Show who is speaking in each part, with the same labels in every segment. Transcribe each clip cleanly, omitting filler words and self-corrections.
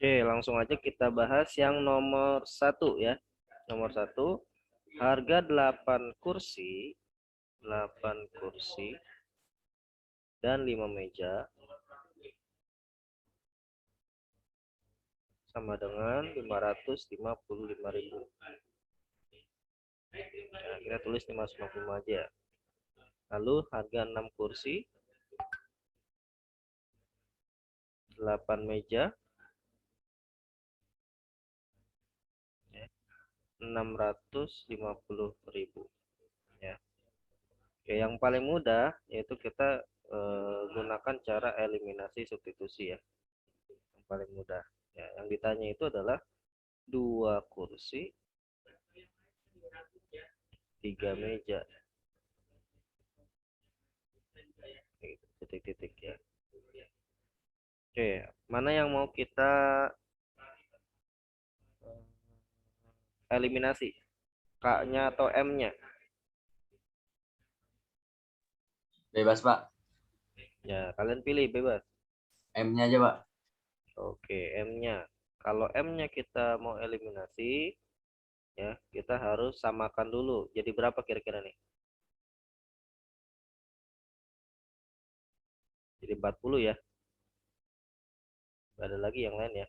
Speaker 1: Oke, langsung aja kita bahas yang nomor 1 ya. Nomor 1, harga 8 kursi, 8 kursi dan 5 meja sama dengan 555.000. Nah, kita tulis 555 aja. Lalu harga 6 kursi, 8 meja, 650.000 ya. Oke, yang paling mudah yaitu kita gunakan cara eliminasi substitusi ya. Yang paling mudah. Ya, yang ditanya itu adalah 2 kursi, 3 meja. Titik-titik ya. Oke, mana yang mau kita eliminasi? K-nya atau M-nya?
Speaker 2: Bebas, Pak.
Speaker 1: Ya, kalian pilih bebas.
Speaker 2: M-nya aja, Pak.
Speaker 1: Oke, M-nya. Kalau M-nya kita mau eliminasi, ya, kita harus samakan dulu. Jadi berapa kira-kira nih? Jadi 40 ya. Nggak ada lagi yang lain ya.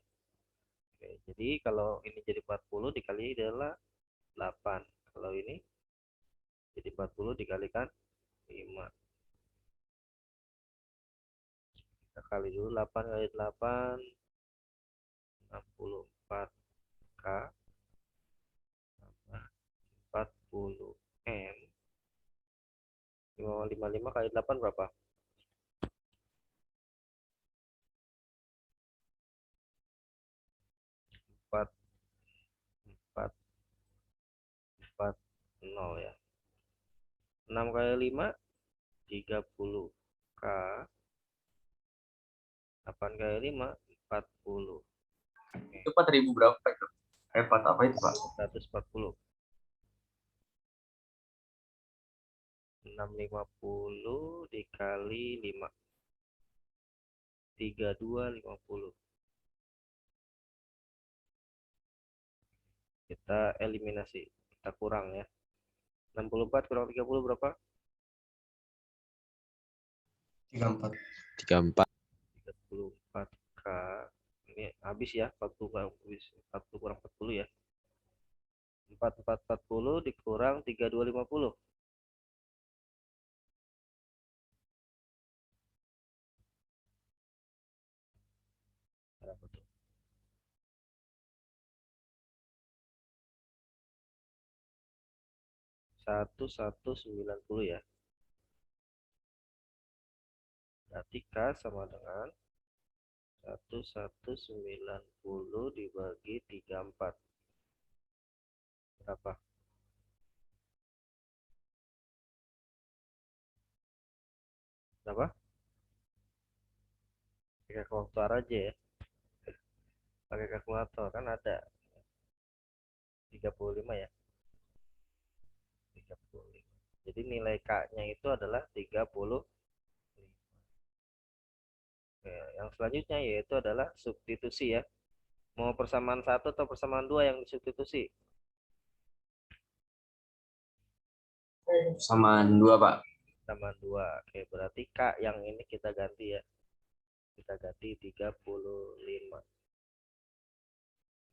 Speaker 1: Oke, jadi kalau ini jadi 40 dikali adalah 8. Kalau ini jadi 40 dikalikan 5. Kita kali dulu 8 kali 8, 64K tambah 40M. 555 kali 8 berapa? 4, 4, 4, 0 ya. 6 kali 5, 30K. 8 kali 5, 40.
Speaker 2: Itu 4.000 berapa, Pak? Itu? Repot apa itu, Pak?
Speaker 1: 140. 650 dikali 5. 3250. Kita eliminasi. Kita kurang ya. 64 kurang 30 berapa?
Speaker 2: 34.
Speaker 3: 34.
Speaker 1: 34K. Ini habis ya. 40 kurang 40 ya. 4440 dikurang 3250. Berapa tuh? 1190 ya. Berarti K sama dengan 1190 dibagi 34. Berapa? Berapa? Pakai kalkulator aja ya. Pakai kalkulator kan ada 35 ya. 35. Jadi nilai K-nya itu adalah 30. Ya, yang selanjutnya yaitu adalah substitusi ya. Mau persamaan 1 atau persamaan 2 yang disubstitusi?
Speaker 2: Samaan 2, Pak.
Speaker 1: Persamaan 2. Oke, berarti K yang ini kita ganti ya. Kita ganti 35.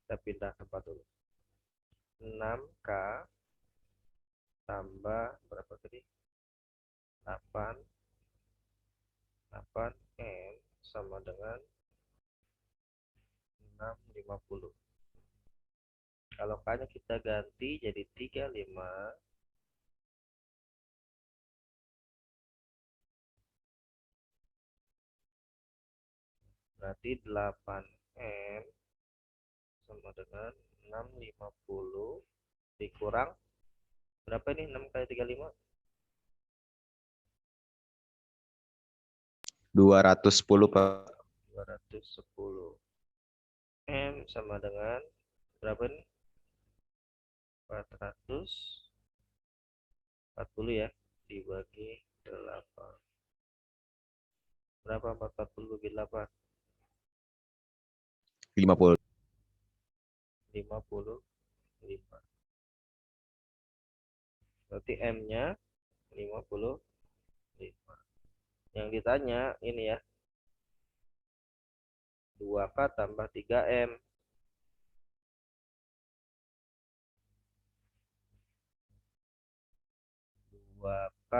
Speaker 1: Kita pindah tempat dulu. 6K tambah berapa tadi? 8 8M sama dengan 650. Kalau K-nya kita ganti jadi 35. Berarti 8M sama dengan 650 dikurang berapa ini? 6 kali 35?
Speaker 3: 210, Pak.
Speaker 1: 210. M sama dengan berapa ini? 440 ya, dibagi 8. Berapa 440 bagi 8?
Speaker 3: 50.
Speaker 1: 55. Berarti M-nya 55. Yang ditanya ini ya, 2K tambah 3M. 2K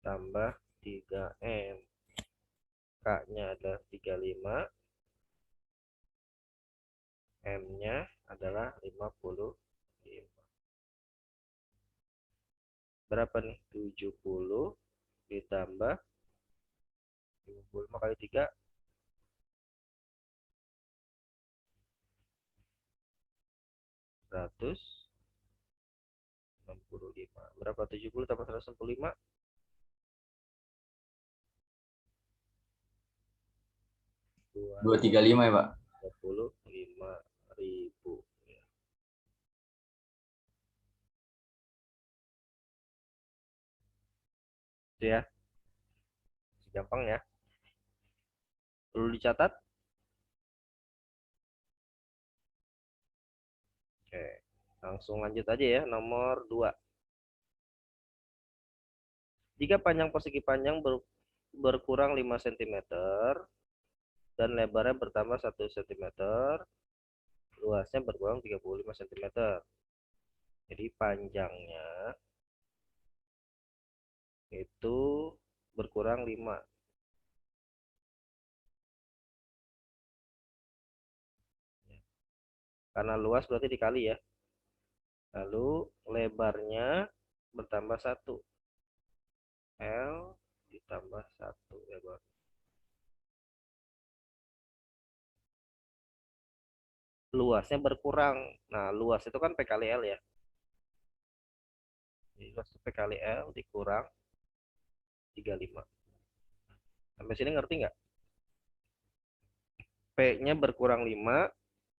Speaker 1: tambah 3M. K-nya adalah 35. M-nya adalah 55. Berapa nih? 70 ditambah 55 kali 3. 165. Berapa 70 tambah 165?
Speaker 2: 235 ya, Pak.
Speaker 1: 25.000. Itu ya. Gampang ya. Perlu dicatat. Oke. Langsung lanjut aja ya. Nomor 2. Jika panjang persegi panjang berkurang 5 cm dan lebarnya bertambah 1 cm, luasnya berkurang 35 cm. Jadi panjangnya itu berkurang 5. Karena luas berarti dikali ya. Lalu lebarnya bertambah 1. L ditambah 1 lebar. Luasnya berkurang. Nah, luas itu kan P kali L ya. Jadi luas P kali L dikurang 35. Sampai sini ngerti nggak? P-nya berkurang 5,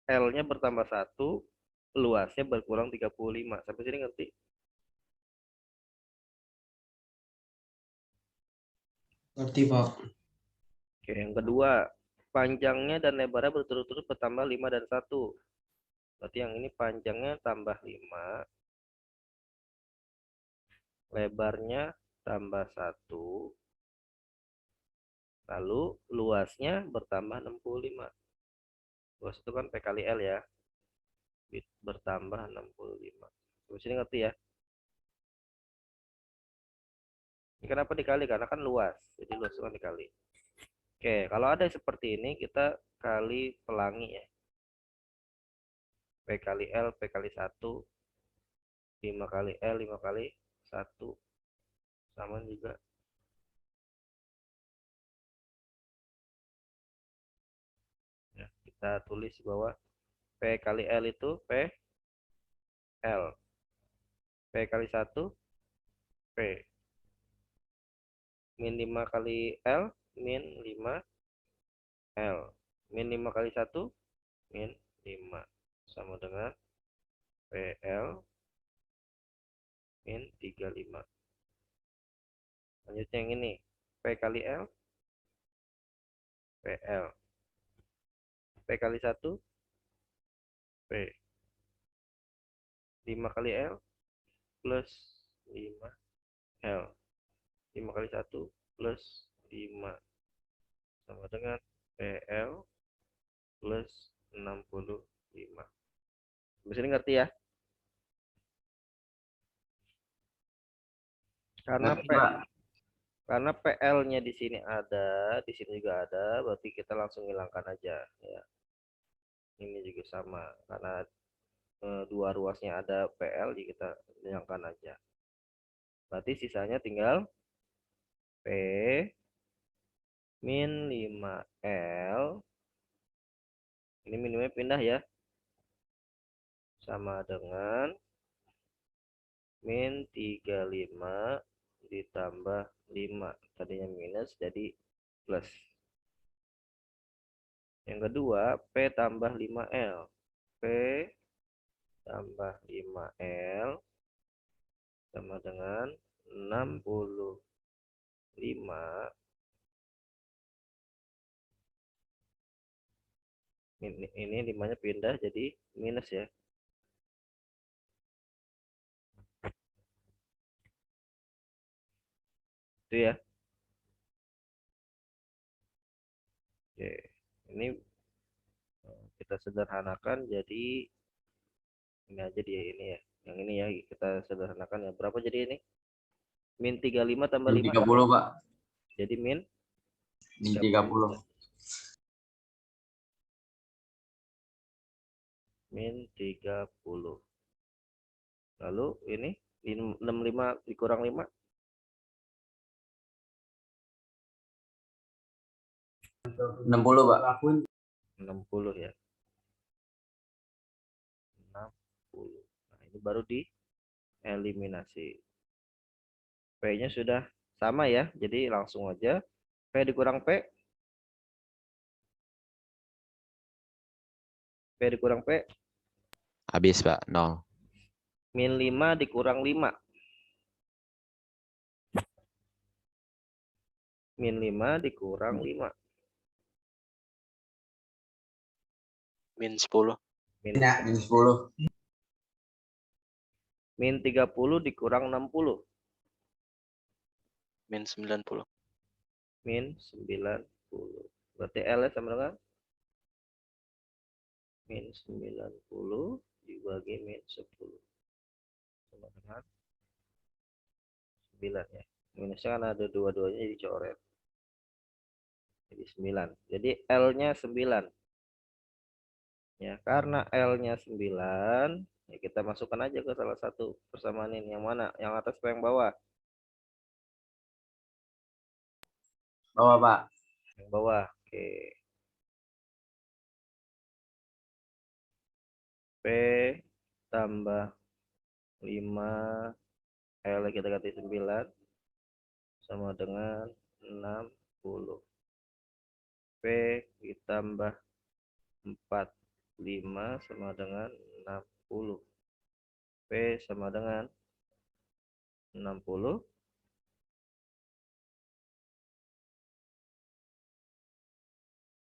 Speaker 1: L-nya bertambah 1, luasnya berkurang 35. Sampai sini ngerti?
Speaker 4: Ngerti, Pak.
Speaker 1: Oke, yang kedua, panjangnya dan lebarnya berturut-turut bertambah 5 dan 1. Berarti yang ini panjangnya tambah 5, lebarnya tambah 1, lalu luasnya bertambah 65. Luas itu kan P kali L ya. Bertambah 65. Terus ini ngerti ya? Ini kenapa dikali? Karena kan luas. Jadi luas itu kan dikali. Oke, kalau ada seperti ini kita kali pelangi ya. P kali L, P kali 1, 5 kali L, 5 kali 1. Sama juga. Ya, kita tulis bahwa P kali L itu P L. P kali 1 P. Min 5 kali L, min 5 L. Min 5 kali 1, min 5. Sama dengan PL min 35. Lanjutnya yang ini. P kali L, PL. P kali 1, P. 5 kali L plus 5 L. 5 kali 1 plus 5. Sama dengan PL plus 65. Di sini ngerti ya? Karena
Speaker 2: Ngerti, Pak.
Speaker 1: karena PL-nya di sini ada, di sini juga ada, berarti kita langsung hilangkan aja ya. Ini juga sama karena dua ruasnya ada PL, jadi kita hilangkan aja. Berarti sisanya tinggal P min 5L. Ini minimnya pindah ya. Sama dengan min 35 ditambah 5. Tadinya minus jadi plus. Yang kedua, P tambah 5L. P tambah 5L sama dengan 65 Ini 5-nya pindah jadi minus ya. Itu ya. Oke. Ini kita sederhanakan jadi ini aja dia ini ya. Yang ini ya kita sederhanakan ya. Berapa jadi ini? Min 35 tambah
Speaker 2: Min
Speaker 1: 5.
Speaker 2: 30, Pak.
Speaker 1: Jadi min
Speaker 2: Min 30.
Speaker 1: Min 30. Lalu ini 65 dikurang 5.
Speaker 2: 60, Pak.
Speaker 1: 60 ya. 60. Nah, ini baru dieliminasi. P-nya sudah sama ya. Jadi langsung aja P dikurang P. P dikurang P.
Speaker 3: Habis, Pak. 0.
Speaker 1: Min 5 dikurang 5. Min 5 dikurang 5.
Speaker 3: Min 10.
Speaker 1: Min,
Speaker 2: Min 10.
Speaker 1: min 30 dikurang 60.
Speaker 3: Min 90.
Speaker 1: Min 90. Berarti L sama dengan min 90 dibagi min 10. Sama dengan 9 ya. Minusnya kan ada dua-duanya jadi coret. Jadi 9. Jadi L-nya 9. Ya, karena L-nya 9, ya kita masukkan aja ke salah satu persamaan ini. Yang mana? Yang atas atau yang bawah?
Speaker 2: Bawah, Pak.
Speaker 1: Yang bawah. Oke. P tambah 5 L kita ganti 9 sama dengan 60. P ditambah 4 5 sama dengan 60. P sama dengan 60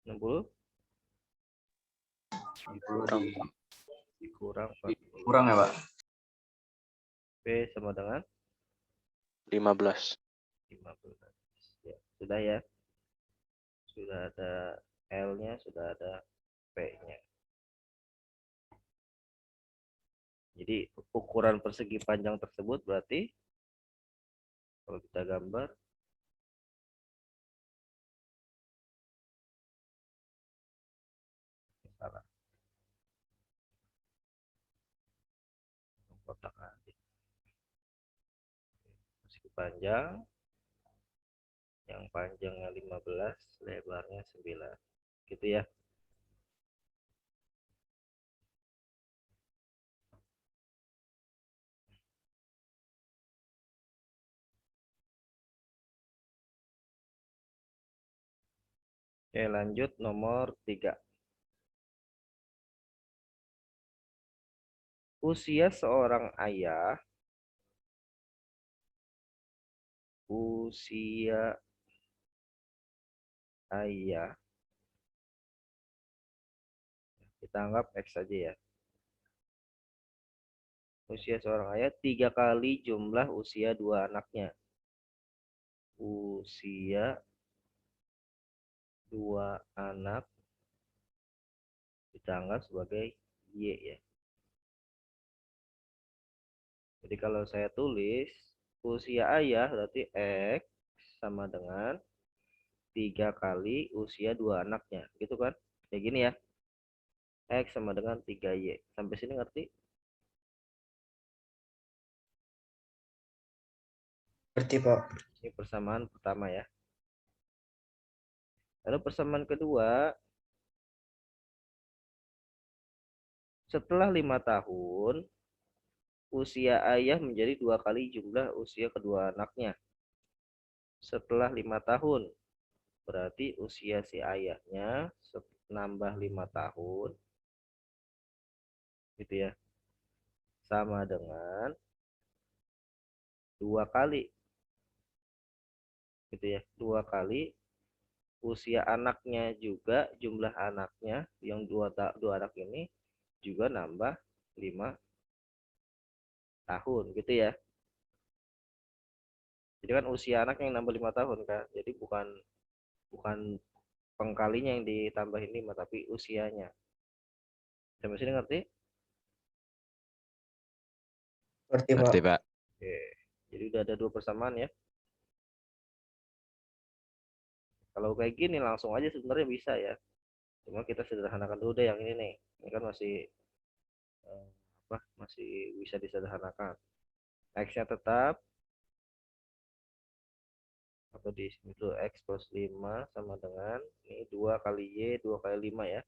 Speaker 1: 60 dikurang 40.
Speaker 2: Kurang ya, Pak?
Speaker 1: P sama dengan
Speaker 3: 15.
Speaker 1: 15. Ya, sudah ya. Sudah ada L-nya, sudah ada P-nya. Jadi ukuran persegi panjang tersebut berarti kalau kita gambar salah. Kotak aja. Persegi panjang yang panjangnya 15, lebarnya 9. Gitu ya. Oke, lanjut nomor 3. Usia seorang ayah kita anggap X saja ya. Usia seorang ayah 3 kali jumlah usia 2 anaknya. Usia 2 anak kita anggap sebagai Y ya. Jadi kalau saya tulis usia ayah berarti X sama dengan 3 kali usia 2 anaknya. Gitu kan? Kayak gini ya. X sama dengan 3Y. Sampai sini ngerti?
Speaker 4: Ngerti, Pak.
Speaker 1: Ini persamaan pertama ya. Lalu persamaan kedua, setelah 5 tahun, usia ayah menjadi 2 kali jumlah usia kedua anaknya. Setelah 5 tahun, berarti usia si ayahnya nambah 5 tahun, gitu ya, sama dengan 2 kali, gitu ya, 2 kali usia anaknya juga, jumlah anaknya yang dua anak ini juga nambah 5 tahun gitu ya. Jadi kan usia anak yang nambah 5 tahun kan. Jadi bukan bukan pengkalinya yang ditambahin 5 tapi usianya. Sampai sini ngerti?
Speaker 4: Ngerti, Pak.
Speaker 3: Ngerti, Pak.
Speaker 1: Oke. Jadi udah ada 2 persamaan ya. Kalau kayak gini langsung aja sebenarnya bisa ya. Cuma kita sederhanakan dulu deh yang ini nih. Ini kan masih eh, masih bisa disederhanakan. X-nya tetap atau di sini dulu X plus 5 sama dengan ini 2 kali Y 2 kali 5 ya.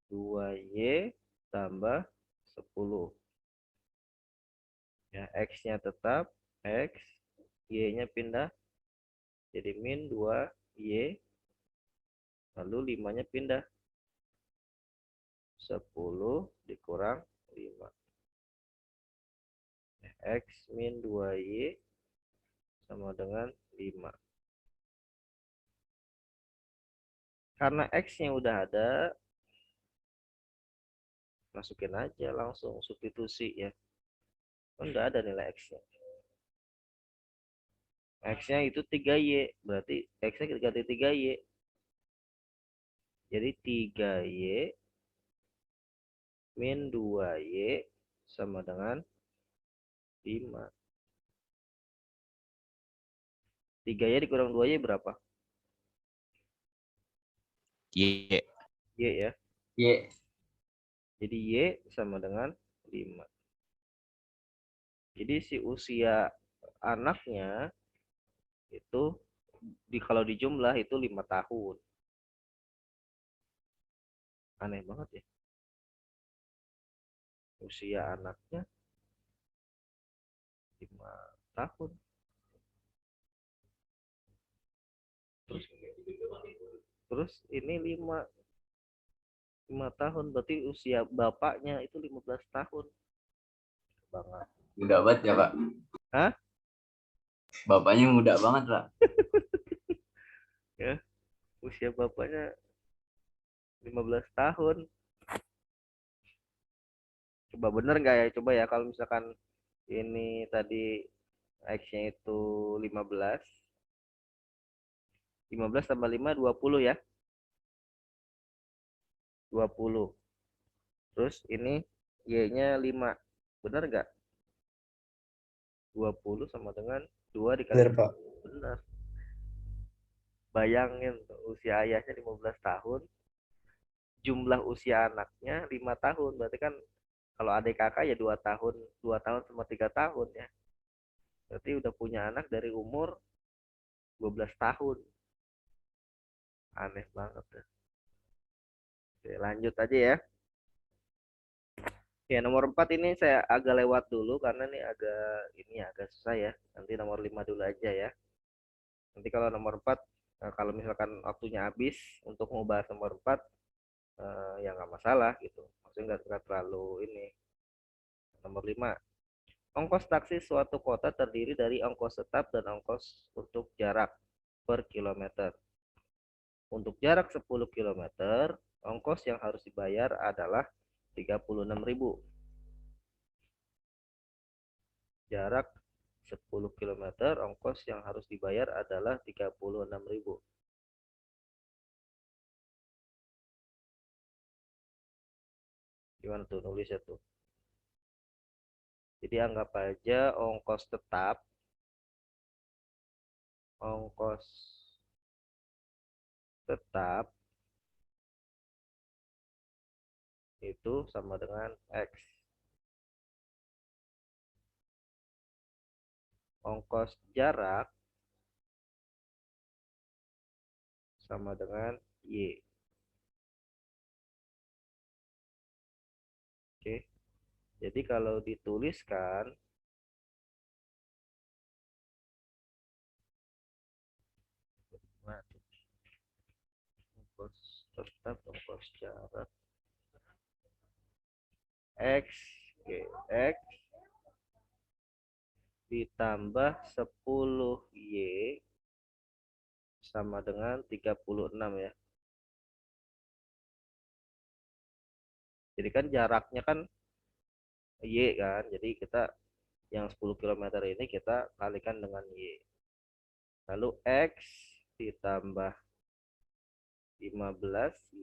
Speaker 1: 2Y tambah 10. Ya, X-nya tetap X, Y-nya pindah jadi min 2Y, lalu 5-nya pindah 10 dikurang 5. X min 2Y sama dengan 5. Karena X-nya udah ada, masukin aja langsung substitusi ya. Kan udah ada nilai X-nya. X-nya itu 3Y, berarti X-nya kita ganti 3Y. Jadi 3Y min 2Y sama dengan 5. 3Y dikurang 2Y berapa?
Speaker 3: Y.
Speaker 1: Y ya.
Speaker 2: Y.
Speaker 1: Jadi Y sama dengan 5. Jadi si usia anaknya itu kalau dijumlah itu 5 tahun. Aneh banget ya. Usia anaknya 5 tahun. Terus ini 5 tahun berarti usia bapaknya itu 15 tahun. Banget.
Speaker 2: Mudah banget ya, Pak.
Speaker 1: Hah?
Speaker 2: Bapaknya muda banget, Pak.
Speaker 1: Ya, usia bapaknya 15 tahun. Coba bener nggak ya? Coba ya kalau misalkan ini tadi X-nya itu 15. 15 tambah 5 20 ya. 20. Terus ini Y-nya 5. Benar nggak? 20 sama dengan 2 dikali
Speaker 4: Bener, Pak.
Speaker 1: benar. Bayangin usia ayahnya 15 tahun, jumlah usia anaknya 5 tahun. Berarti kan kalau adik kakak ya 2 tahun, 2 tahun sama 3 tahun ya. Berarti udah punya anak dari umur 12 tahun. Aneh banget ya. Oke, lanjut aja ya. Ya, nomor 4 ini saya agak lewat dulu karena ini agak susah ya. Nanti nomor 5 dulu aja ya. Nanti kalau nomor 4 kalau misalkan waktunya habis untuk membahas nomor 4 ya nggak masalah gitu. Maksudnya nggak terlalu ini. Nomor 5. Ongkos taksi suatu kota terdiri dari ongkos tetap dan ongkos untuk jarak per kilometer. Untuk jarak 10 kilometer, ongkos yang harus dibayar adalah 36.000. Jarak 10 kilometer, ongkos yang harus dibayar adalah 36.000. Gimana tuh nulisnya tuh? Jadi anggap aja ongkos tetap itu sama dengan X. Ongkos jarak sama dengan Y. Oke. Jadi kalau dituliskan ongkos tetap ongkos jarak X, oke, X ditambah 10Y sama dengan 36 ya. Jadi kan jaraknya kan Y kan. Jadi kita yang 10 km ini kita kalikan dengan Y. Lalu X ditambah 15Y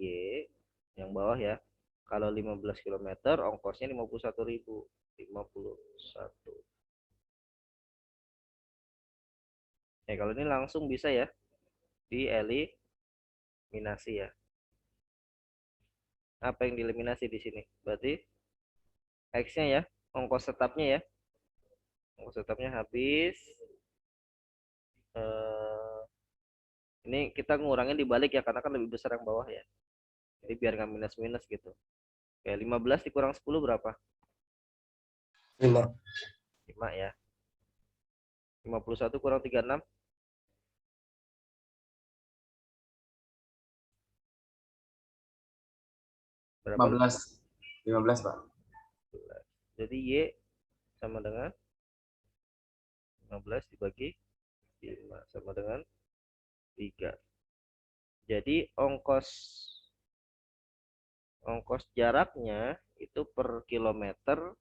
Speaker 1: yang bawah ya. Kalau 15 km ongkosnya 51.000. 51. Kalau ini langsung bisa ya dieliminasi ya. Apa yang dieliminasi di sini? Berarti X-nya ya, ongkos tetapnya ya. Ongkos tetapnya habis. Ini kita ngurangin dibalik ya, karena kan lebih besar yang bawah ya. Jadi biar nggak minus-minus gitu. Kayak 15 dikurang 10 berapa?
Speaker 4: 5.
Speaker 1: 5 ya. 51 kurang 36. Berapa?
Speaker 2: 15 Pak.
Speaker 1: Jadi Y sama dengan 15 dibagi 5 sama dengan 3. Jadi ongkos jaraknya itu per kilometer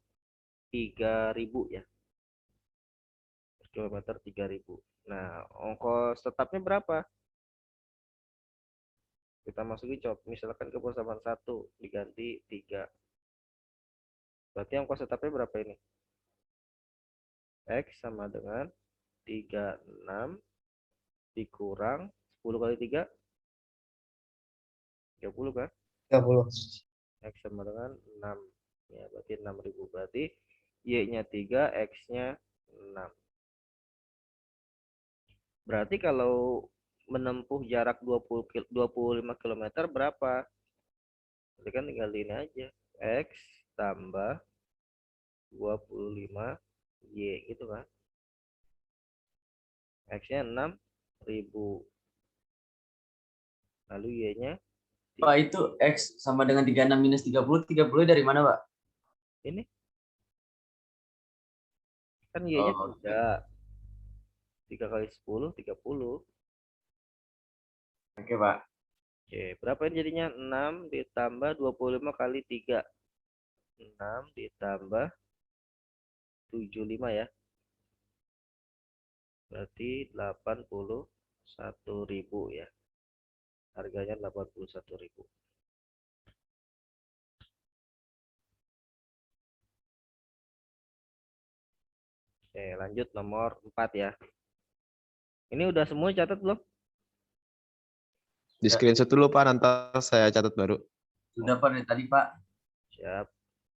Speaker 1: 3.000 ya. Per kilometer 3.000. Nah, ongkos tetapnya berapa? Kita masukin coba, misalkan ke persamaan 1 diganti 3. Berarti ongkos tetapnya berapa ini? X sama dengan 36 dikurang 10 kali 3, 30 kan?
Speaker 4: 30.
Speaker 1: X sama dengan 6. Ya, berarti 6.000. Berarti Y-nya 3, X-nya 6. Berarti kalau menempuh jarak 25 km berapa? Berarti kan tinggal ini aja. X tambah 25 Y gitu kan. X-nya 6.000. Lalu Y-nya
Speaker 2: Pak, itu X sama dengan 36 minus 30. 30 dari mana, Pak?
Speaker 1: ini kan Y-nya
Speaker 2: Oh,
Speaker 1: 3. 3 kali 10, 30.
Speaker 2: oke, Pak.
Speaker 1: Oke, berapa ini jadinya? 6 ditambah 25 kali 3. 6 ditambah 75 ya. Berarti 81.000 ya. Harganya 81.000. Oke, lanjut nomor 4 ya. Ini udah semua catat belum?
Speaker 3: Di screenshot dulu Pak, nanti saya catat baru.
Speaker 2: Sudah, Pak, dari tadi, Pak.
Speaker 1: Siap.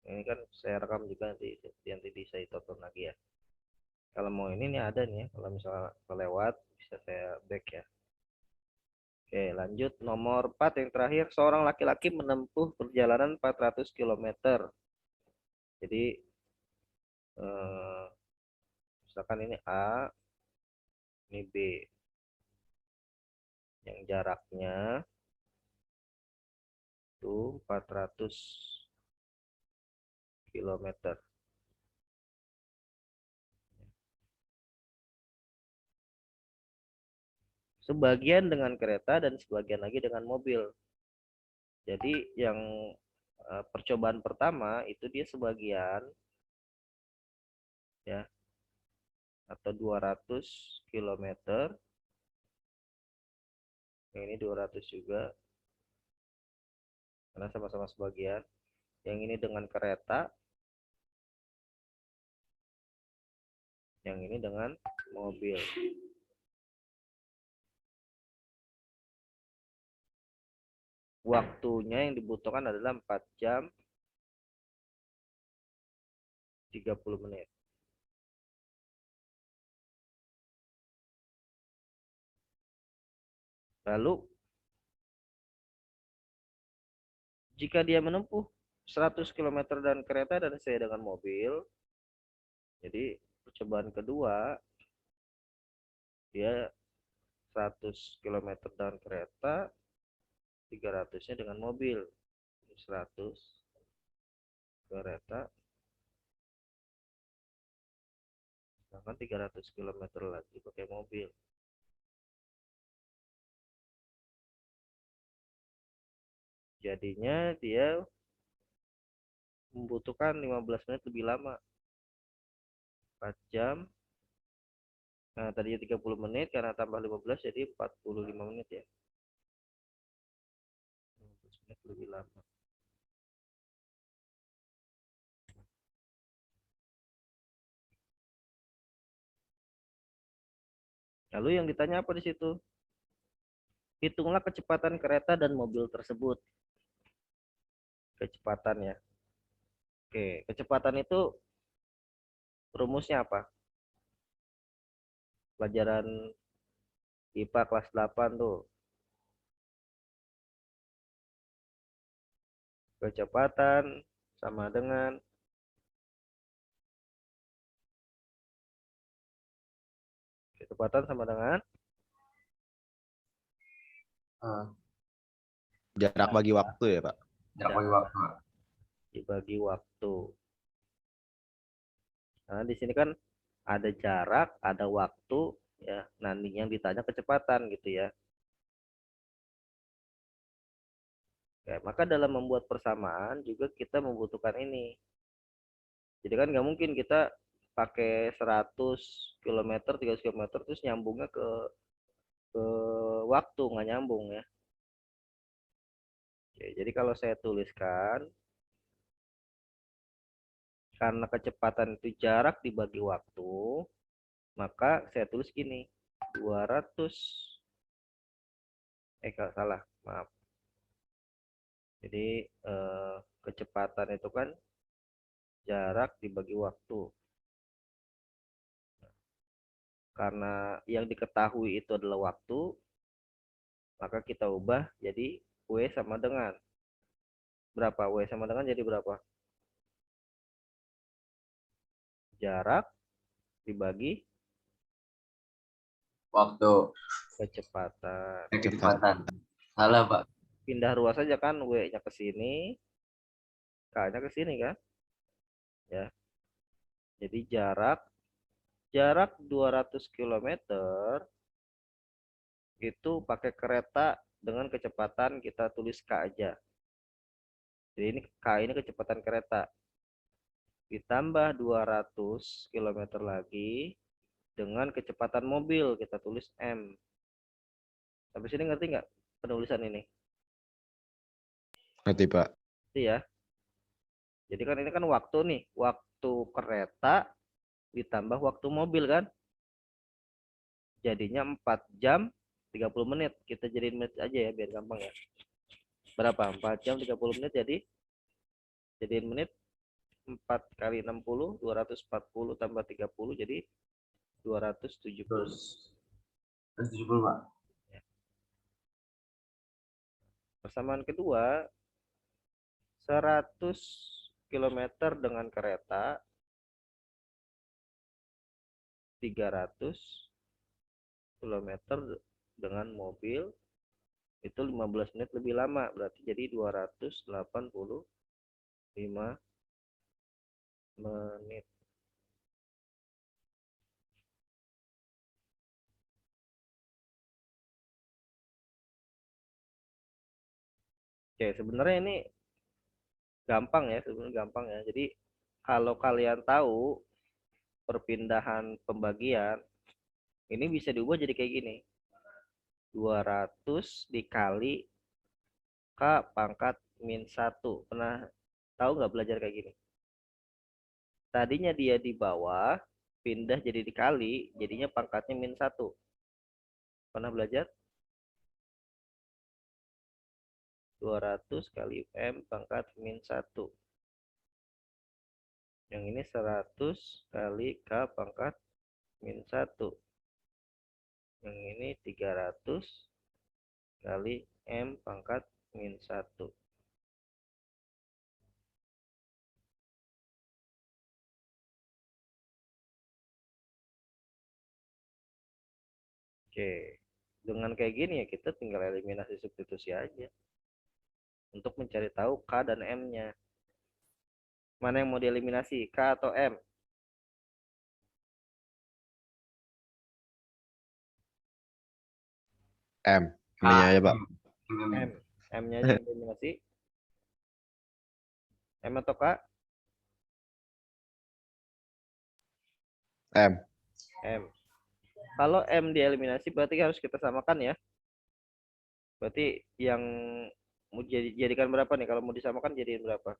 Speaker 1: Ini kan saya rekam juga nanti bisa ditonton lagi ya. Kalau mau ini nih ada nih ya. Kalau misalnya kelewat bisa saya back ya. Oke, lanjut nomor 4 yang terakhir. Seorang laki-laki menempuh perjalanan 400 km. Jadi misalkan ini A, ini B. Yang jaraknya itu 400 km. Sebagian dengan kereta dan sebagian lagi dengan mobil. Jadi yang percobaan pertama itu dia sebagian ya, atau 200 km. Yang ini 200 juga karena sama-sama sebagian. Yang ini dengan kereta, yang ini dengan mobil. Waktunya yang dibutuhkan adalah 4 jam 30 menit. Lalu jika dia menempuh 100 km dan kereta dan saya dengan mobil, jadi percobaan kedua dia 100 km dengan kereta, 300-nya dengan mobil. 100 kereta, sedangkan 300 km lagi pakai mobil. Jadinya dia membutuhkan 15 menit lebih lama. 4 jam. Nah, tadinya 30 menit karena tambah 15 jadi 45 menit ya. 15 menit lebih lama. Lalu yang ditanya apa di situ? Hitunglah kecepatan kereta dan mobil tersebut. Kecepatan ya. Oke, kecepatan itu rumusnya apa? Pelajaran IPA kelas 8 tuh. Kecepatan sama dengan
Speaker 2: Eh,
Speaker 3: Jarak bagi waktu ya, Pak.
Speaker 2: Jarak bagi
Speaker 1: jarak
Speaker 2: waktu.
Speaker 1: dibagi waktu. Nah, di sini kan ada jarak, ada waktu, ya. Nanti yang ditanya kecepatan gitu ya. Ya, maka dalam membuat persamaan juga kita membutuhkan ini. Jadi kan nggak mungkin kita pakai 100 km, 300 km terus nyambungnya ke waktu, nggak nyambung ya. Oke, jadi kalau saya tuliskan, karena kecepatan itu jarak dibagi waktu, maka saya tulis gini, 200, salah, maaf. Jadi kecepatan itu kan jarak dibagi waktu. Karena yang diketahui itu adalah waktu, maka kita ubah jadi W sama dengan berapa? W sama dengan jadi berapa? Jarak dibagi
Speaker 2: Waktu.
Speaker 1: kecepatan.
Speaker 2: Kecepatan. Salah, Pak.
Speaker 1: Pindah ruas saja kan, W-nya ke sini, K-nya ke sini kan? Ya. Jadi jarak 200 km itu pakai kereta dengan kecepatan kita tulis K aja. Jadi ini K ini kecepatan kereta. Ditambah 200 km lagi dengan kecepatan mobil, kita tulis M. Sampai sini ngerti nggak penulisan ini?
Speaker 3: Ngerti, Pak.
Speaker 1: Ngerti ya. Jadi kan ini kan waktu nih, waktu kereta ditambah waktu mobil kan. Jadinya 4 jam 30 menit. Kita jadiin menit aja ya biar gampang ya. Berapa? 4 jam 30 menit jadiin menit 4 kali 60, 240 tambah 30 jadi 270.
Speaker 2: 170, Pak.
Speaker 1: Persamaan kedua, 100 km dengan kereta, 300 km dengan mobil, itu 15 menit lebih lama, berarti jadi 285 menit. Oke, sebenarnya ini gampang ya, sebenarnya gampang ya. Jadi kalau kalian tahu perpindahan pembagian, ini bisa diubah jadi kayak gini. 200 dikali K pangkat min 1. Pernah tahu nggak belajar kayak gini? Tadinya dia di bawah, pindah jadi dikali, jadinya pangkatnya min 1. Pernah belajar? 200 kali M pangkat min 1. Yang ini 100 kali K pangkat min 1. Yang ini 300 kali M pangkat min 1. Oke. Dengan kayak gini ya kita tinggal eliminasi substitusi aja. Untuk mencari tahu K dan M-nya. Mana yang mau dieliminasi? K atau M?
Speaker 3: M. Ininya ya, Pak.
Speaker 1: M. M-nya aja yang dieliminasi. M atau K?
Speaker 3: M.
Speaker 1: M. Kalau M dieliminasi berarti harus kita samakan ya. Berarti yang mau jadikan berapa nih? Kalau mau disamakan jadiin berapa?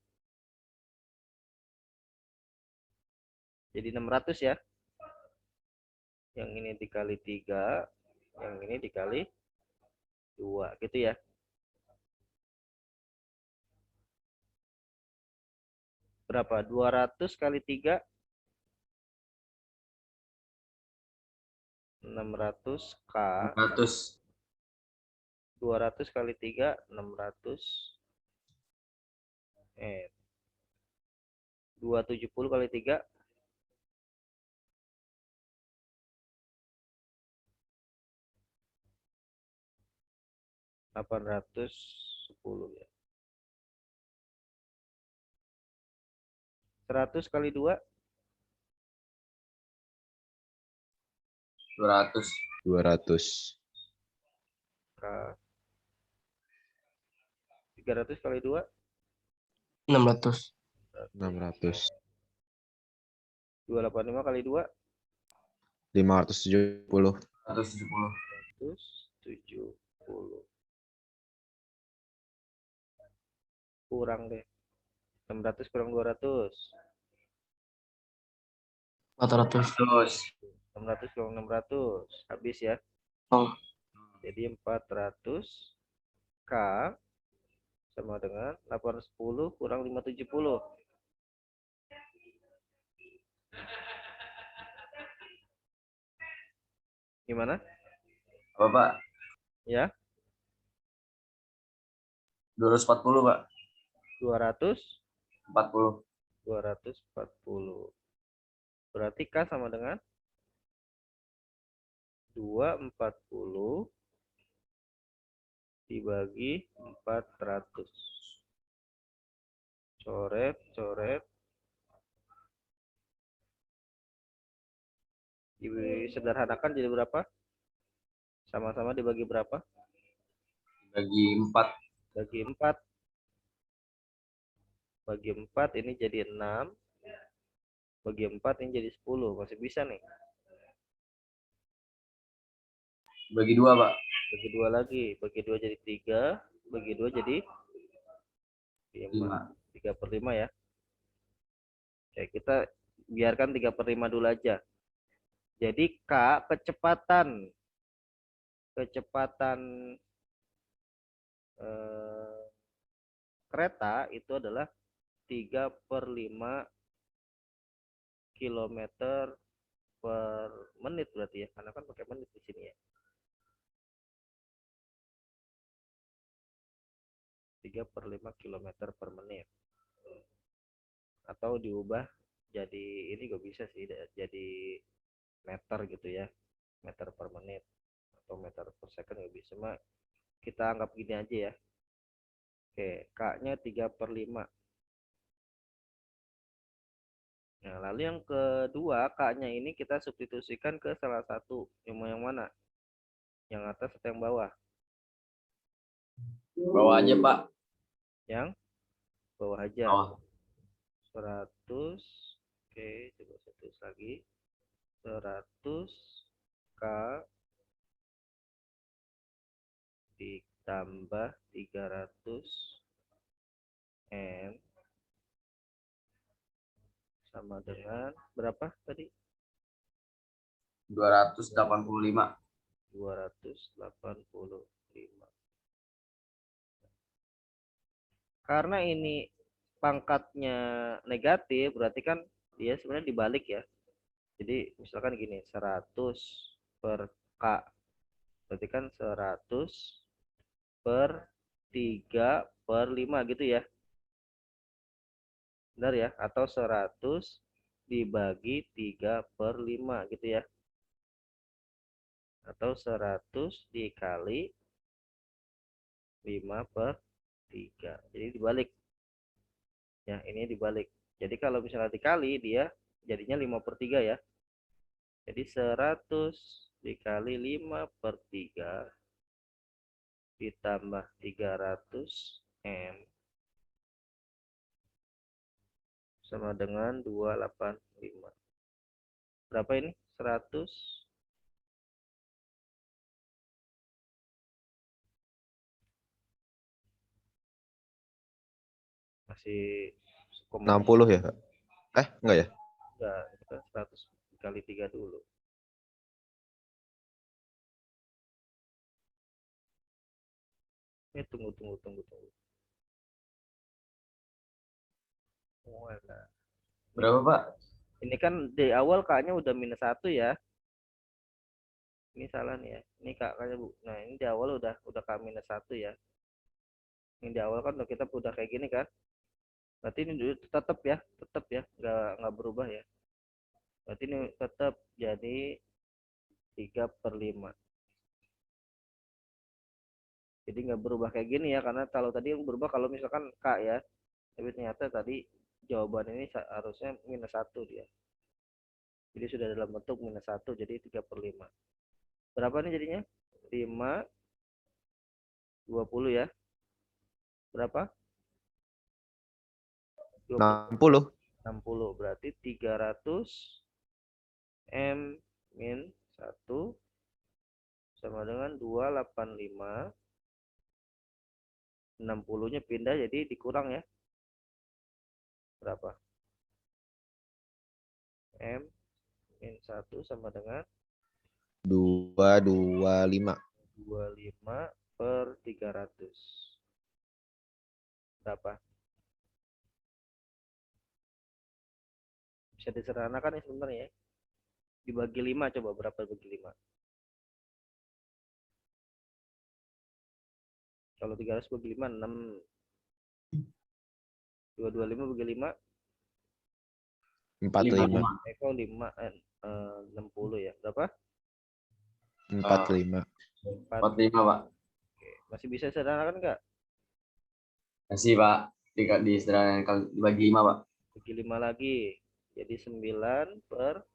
Speaker 1: Jadi 600 ya. Yang ini dikali 3, yang ini dikali 2 gitu ya. Berapa? 200 kali 3 600 K.
Speaker 2: 100.
Speaker 1: 200 kali 3 600 270 kali 3 810 ya. 100 kali 2
Speaker 2: 200.
Speaker 3: 200.
Speaker 1: K. 300 kali 2
Speaker 4: 600.
Speaker 3: 600.
Speaker 1: 285 kali 2
Speaker 3: 570.
Speaker 2: 170.
Speaker 1: 170. Kurang deh. 600 kurang 200.
Speaker 4: 400.
Speaker 2: 100.
Speaker 1: 600 kurang 600. Habis ya.
Speaker 4: Oh,
Speaker 1: Jadi 400 K sama dengan 810 kurang 570. Gimana?
Speaker 2: Apa, Pak?
Speaker 1: Ya,
Speaker 2: 240, Pak.
Speaker 1: 240.
Speaker 2: 40.
Speaker 1: Berarti K sama dengan 240 dibagi 400. Coret, coret. Disederhanakan jadi berapa? Sama-sama dibagi berapa?
Speaker 2: Bagi 4.
Speaker 1: Bagi 4. Bagi 4 ini jadi 6. Bagi 4 ini jadi 10. Masih bisa nih.
Speaker 2: Bagi 2, Pak.
Speaker 1: Bagi 2 lagi. Bagi 2 jadi 3. Bagi 2 jadi 5.
Speaker 2: 5.
Speaker 1: 3/5 ya. Oke, kita biarkan 3/5 dulu aja. Jadi K kecepatan kereta itu adalah 3/5 kilometer per menit berarti ya, karena kan pakai menit di sini ya. 3/5 kilometer per menit. Atau diubah jadi ini juga bisa sih, jadi meter gitu ya, meter per menit atau meter per second juga bisa. Cuma kita anggap gini aja ya. Oke, K-nya 3/5. Nah, lalu yang kedua, K-nya ini kita substitusikan ke salah satu. Yang mana? Yang atas atau yang bawah?
Speaker 2: Bawa aja, Pak.
Speaker 1: Yang bawah aja.
Speaker 2: Bawah.
Speaker 1: 100. Oke, coba 100 lagi. 100 K ditambah 300 N sama dengan berapa tadi?
Speaker 2: 285.
Speaker 1: 285. Karena ini pangkatnya negatif, berarti kan dia sebenarnya dibalik ya. Jadi misalkan gini, 100 per K. Berarti kan 100 per 3/5 gitu ya. Benar ya? Atau 100 dibagi 3/5 gitu ya. Atau 100 dikali 5/3. Jadi dibalik. Ya, ini dibalik. Jadi kalau misalnya dikali, dia jadinya 5/3 ya. Jadi 100 dikali 5/3 ditambah 300 M sama dengan 285. Berapa ini? 100. Masih
Speaker 3: 60 ya, Kak? Enggak ya?
Speaker 1: enggak, kita 100 kali 3 dulu. Tunggu. Walah.
Speaker 2: Berapa, Pak?
Speaker 1: Ini kan di awal K-nya udah -1 ya. Ini salah nih ya. Ini K-nya Bu. Nah, ini di awal udah K -1 ya. Ini di awal kan kita udah kayak gini kan. Berarti ini dulu tetap ya, nggak berubah ya. Berarti ini tetap jadi 3/5. Jadi nggak berubah kayak gini ya, karena kalau tadi yang berubah kalau misalkan K ya. Tapi ternyata tadi jawaban ini harusnya -1 dia. Jadi sudah dalam bentuk -1, jadi 3/5. Berapa nih jadinya? 5, 20 ya. Berapa? 20.
Speaker 3: 60.
Speaker 1: 60. Berarti 300 M min 1 sama dengan 285. 60-nya pindah jadi dikurang ya. Berapa? M min 1 sama dengan
Speaker 3: 225.
Speaker 1: 25 per 300. Berapa? Bisa disederhanakan ya sebenarnya ya. Dibagi 5 coba, berapa bagi 5? Kalau 300 bagi 5, 6. 225 bagi 5,
Speaker 3: 45.
Speaker 1: kok 5, 60 ya. Berapa?
Speaker 3: 45.
Speaker 1: 4.
Speaker 2: 45, Pak.
Speaker 1: Oke. Masih bisa sederhanakan nggak?
Speaker 2: Kasih, Pak. Di sederhana dibagi 5, Pak.
Speaker 1: Bagi 5 lagi. Jadi 9 per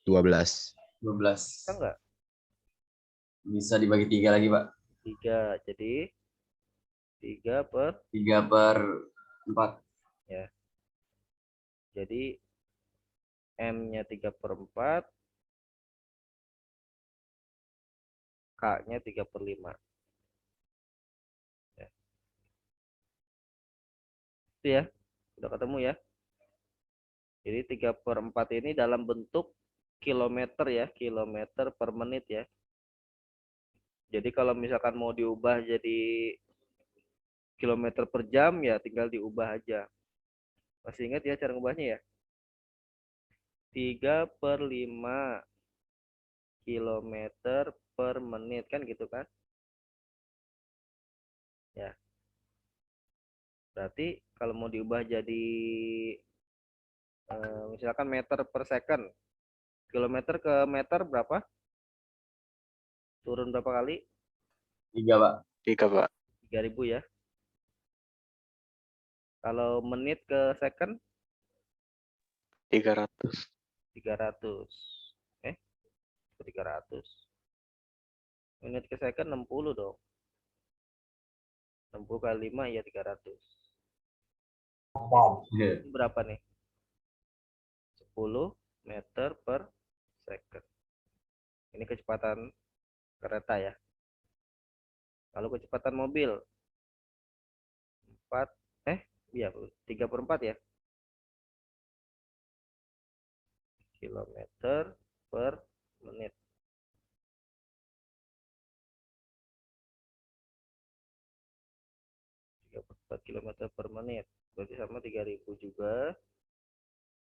Speaker 3: 12.
Speaker 2: 12.
Speaker 1: bisa nggak?
Speaker 2: Bisa dibagi 3 lagi, Pak.
Speaker 1: 3. Jadi 3 per
Speaker 2: 3/4.
Speaker 1: ya. Jadi M-nya 3/4, K-nya 3/5. Ya. Itu ya. Udah ketemu ya. Jadi 3/4 ini dalam bentuk kilometer ya, kilometer per menit ya. Jadi kalau misalkan mau diubah jadi kilometer per jam ya tinggal diubah aja. Masih ingat ya cara ngubahnya ya? 3/5 kilometer per menit kan gitu kan? Ya. Berarti kalau mau diubah jadi misalkan meter per second, kilometer ke meter berapa? Turun berapa kali?
Speaker 2: 3, Pak.
Speaker 4: 3, Pak.
Speaker 1: 3000 ya. Kalau menit ke second
Speaker 4: 300.
Speaker 1: 300. 300. Menit ke second 60 dong. 60 kali 5 ya 300.
Speaker 2: Iya.
Speaker 1: Berapa nih? 10 meter per second. Ini kecepatan kereta ya. Lalu kecepatan mobil 4 iya 3/4 ya. Kilometer per menit. 3/4 kilometer per menit. Berarti sama 3000 juga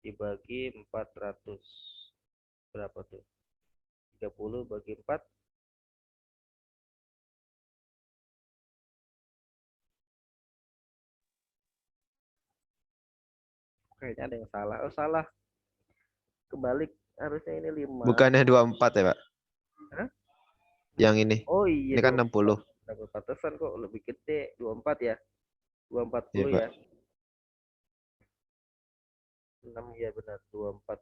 Speaker 1: dibagi 400. Berapa tuh? 30 bagi 4. Kayaknya ada yang salah. Oh, salah. Kebalik. Harusnya ini 5.
Speaker 3: Bukannya 24 ya, Pak?
Speaker 1: Hah?
Speaker 3: Yang ini.
Speaker 1: Oh iya.
Speaker 3: Ini kan 60.
Speaker 1: Dapat pantesan kok lebih gede. 24 ya.
Speaker 3: Iya,
Speaker 1: 240
Speaker 3: Pak.
Speaker 1: ya. 6 ya benar. 24.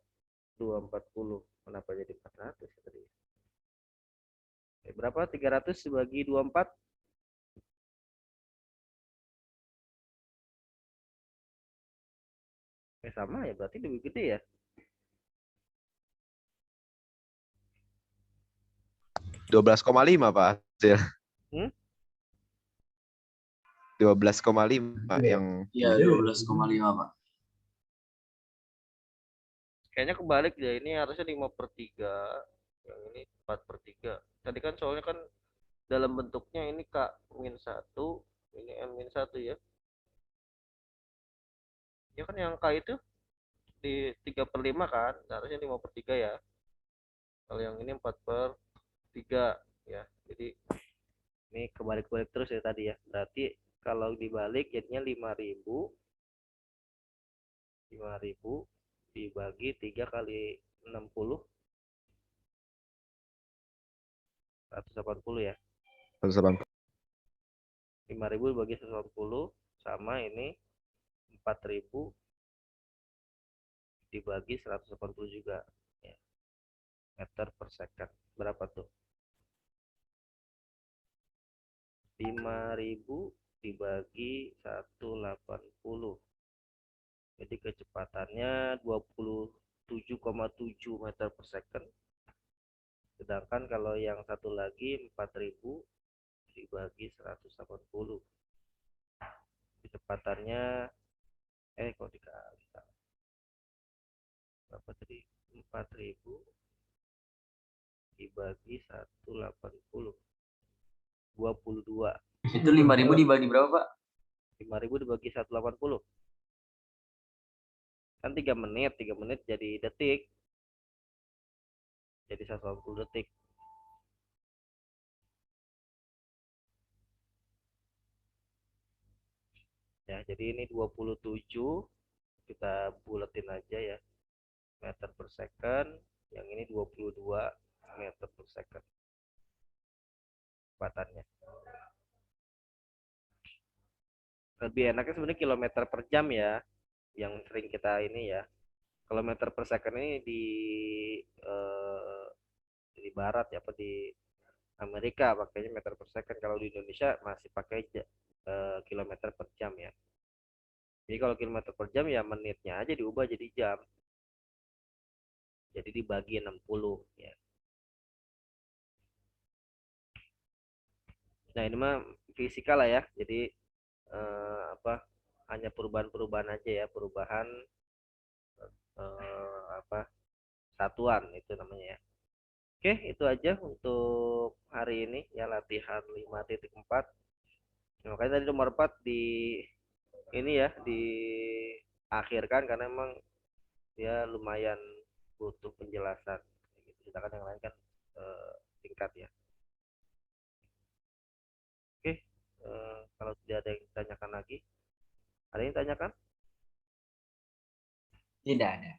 Speaker 1: 240. Kenapa jadi 400 ya tadi? Berapa? 300 dibagi 24. Sama ya, berarti lebih gede ya.
Speaker 3: 12,5 Pak hasil.
Speaker 1: Hmm?
Speaker 3: 12,5 yang
Speaker 2: Iya, 12,5 Pak.
Speaker 1: Kayaknya kebalik ya, ini harusnya 5/3, yang ini 4/3. Tadi kan soalnya kan dalam bentuknya ini K-1, ini N-1 ya. Ya kan yang K itu di 3/5 kan, harusnya 5/3 ya. Kalau yang ini 4/3 ya. Jadi ini kebalik-balik terus ya tadi ya. Berarti kalau dibalik jadinya 5.000 dibagi 3 kali 60, 180 ya.
Speaker 3: 180.
Speaker 1: 5.000 dibagi 180 sama ini 4.000 dibagi 180 juga ya, meter per second. Berapa tuh? 5.000 dibagi 180, jadi kecepatannya 27,7 meter per second. Sedangkan kalau yang satu lagi 4.000 dibagi 180, kecepatannya kok dikali berapa tadi, 4.000 dibagi 180, 22.
Speaker 2: Itu 5.000 dibagi berapa Pak?
Speaker 1: 5.000 dibagi 180 kan 3 menit, 3 menit jadi detik, jadi 180 detik. Ya, jadi ini 27, kita buletin aja ya, meter per second. Yang ini 22 meter per second kecepatannya. Lebih enaknya sebenarnya kilometer per jam ya, yang sering kita ini ya. Kilometer per second ini eh, di barat ya, apa di Amerika pakainya meter per second. Kalau di Indonesia masih pakai kilometer per jam ya. Jadi kalau kilometer per jam ya menitnya aja diubah jadi jam. Jadi dibagi 60 ya. Nah, ini mah fisika lah ya. Jadi apa, hanya perubahan-perubahan aja ya, perubahan apa, satuan itu namanya ya. Oke, itu aja untuk hari ini ya, latihan 5.4. Nah, makanya tadi nomor 4 di ini ya, diakhirkan karena emang dia lumayan butuh penjelasan gitu. Sedangkan yang lain kan singkat ya. Oke, kalau tidak ada yang ditanyakan lagi, ada yang ditanyakan?
Speaker 2: Tidak ada.